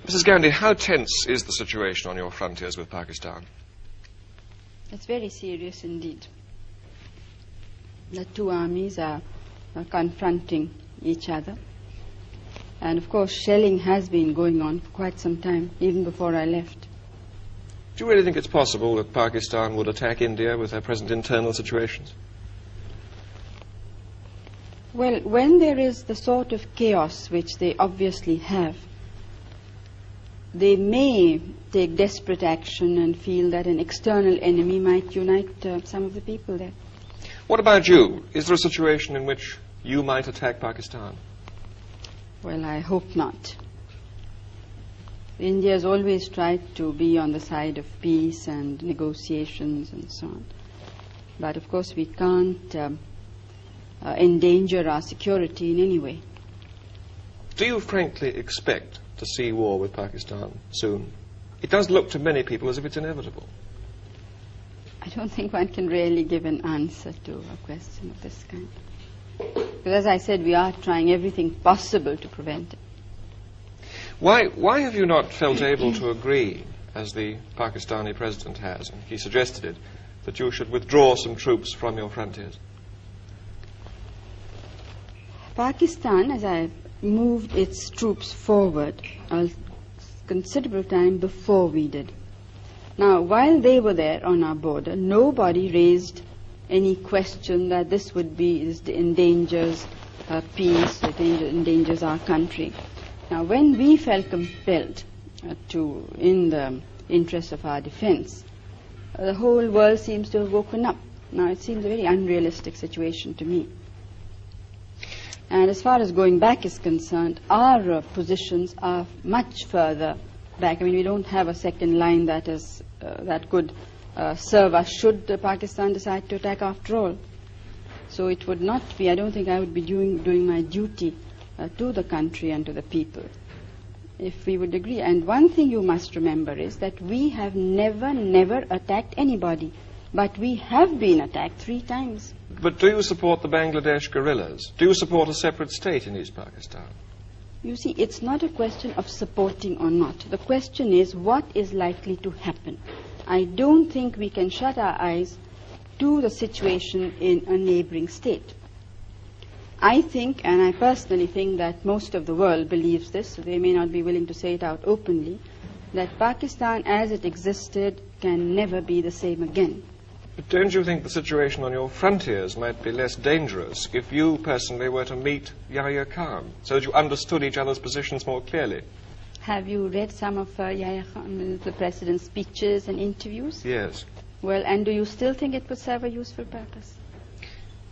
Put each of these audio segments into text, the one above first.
Mrs. Gandhi, how tense is the situation on your frontiers with Pakistan? It's very serious indeed. The two armies are confronting each other. And of course, shelling has been going on for quite some time, even before I left. Do you really think it's possible that Pakistan would attack India with their present internal situations? Well, when there is the sort of chaos which they obviously have, they may take desperate action and feel that an external enemy might unite some of the people there. What about you? Is there a situation in which you might attack Pakistan? Well, I hope not. India has always tried to be on the side of peace and negotiations and so on. But of course we can't endanger our security in any way. Do you frankly expect to see war with Pakistan soon? It does look to many people as if it's inevitable. I don't think one can really give an answer to a question of this kind. Because as I said, we are trying everything possible to prevent it. Why have you not felt able to agree, as the Pakistani president has, and he suggested it, that you should withdraw some troops from your frontiers? Pakistan, as I moved its troops forward a considerable time before we did. Now, while they were there on our border, nobody raised any question that this would be, it endangers peace, it endangers our country. Now, when we felt compelled to, in the interest of our defense, the whole world seems to have woken up. Now, it seems a very unrealistic situation to me. And as far as going back is concerned, our positions are much further back. I mean, we don't have a second line that is that could serve us should Pakistan decide to attack after all. So it would not be, I don't think I would be doing my duty to the country and to the people if we would agree. And one thing you must remember is that we have never attacked anybody, but we have been attacked 3 times. But do you support the Bangladesh guerrillas? Do you support a separate state in East Pakistan? You see, it's not a question of supporting or not. The question is what is likely to happen. I don't think we can shut our eyes to the situation in a neighboring state. I think, and I personally think that most of the world believes this, so they may not be willing to say it out openly, that Pakistan as it existed can never be the same again. But don't you think the situation on your frontiers might be less dangerous if you personally were to meet Yahya Khan, so that you understood each other's positions more clearly? Have you read some of Yahya Khan, the president's speeches and interviews? Yes. Well, and do you still think it would serve a useful purpose?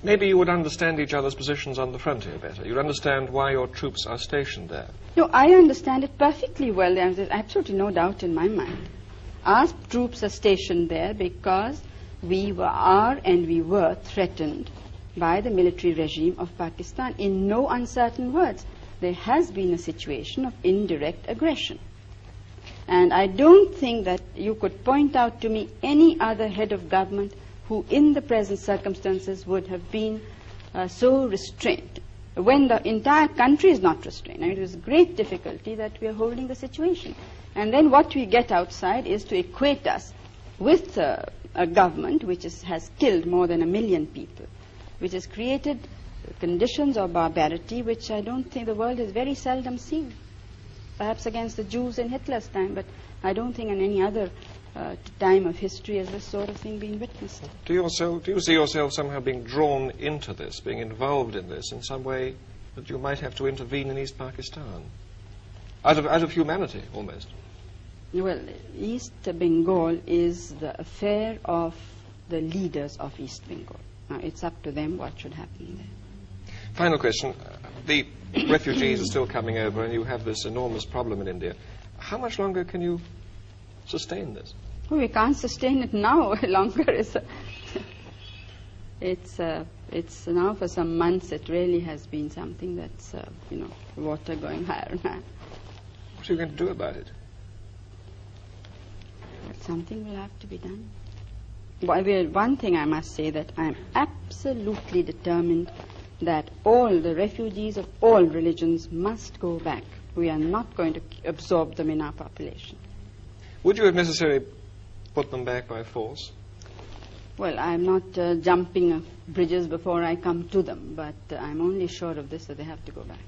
Maybe you would understand each other's positions on the frontier better. You'd understand why your troops are stationed there. No, I understand it perfectly well. There's absolutely no doubt in my mind. Our troops are stationed there because we were threatened by the military regime of Pakistan. In no uncertain words, there has been a situation of indirect aggression. And I don't think that you could point out to me any other head of government who in the present circumstances would have been so restrained, when the entire country is not restrained. I mean, it is great difficulty that we are holding the situation. And then what we get outside is to equate us with a government which has killed more than 1 million people, which has created conditions of barbarity which I don't think the world has very seldom seen. Perhaps against the Jews in Hitler's time, but I don't think in any other time of history has this sort of thing been witnessed. Do you see yourself somehow being drawn into this, being involved in this in some way that you might have to intervene in East Pakistan? Out of humanity, almost. Well, East Bengal is the affair of the leaders of East Bengal. Now, it's up to them what should happen there. Final question. The refugees are still coming over and you have this enormous problem in India. How much longer can you sustain this? Oh, we can't sustain it now. Longer is it's now for some months it really has been something that's, water going higher and higher. What are you going to do about it? Something will have to be done. Well, one thing I must say, that I am absolutely determined that all the refugees of all religions must go back. We are not going to absorb them in our population. Would you have necessarily put them back by force? Well, I'm not jumping bridges before I come to them, but I'm only sure of this, that they have to go back.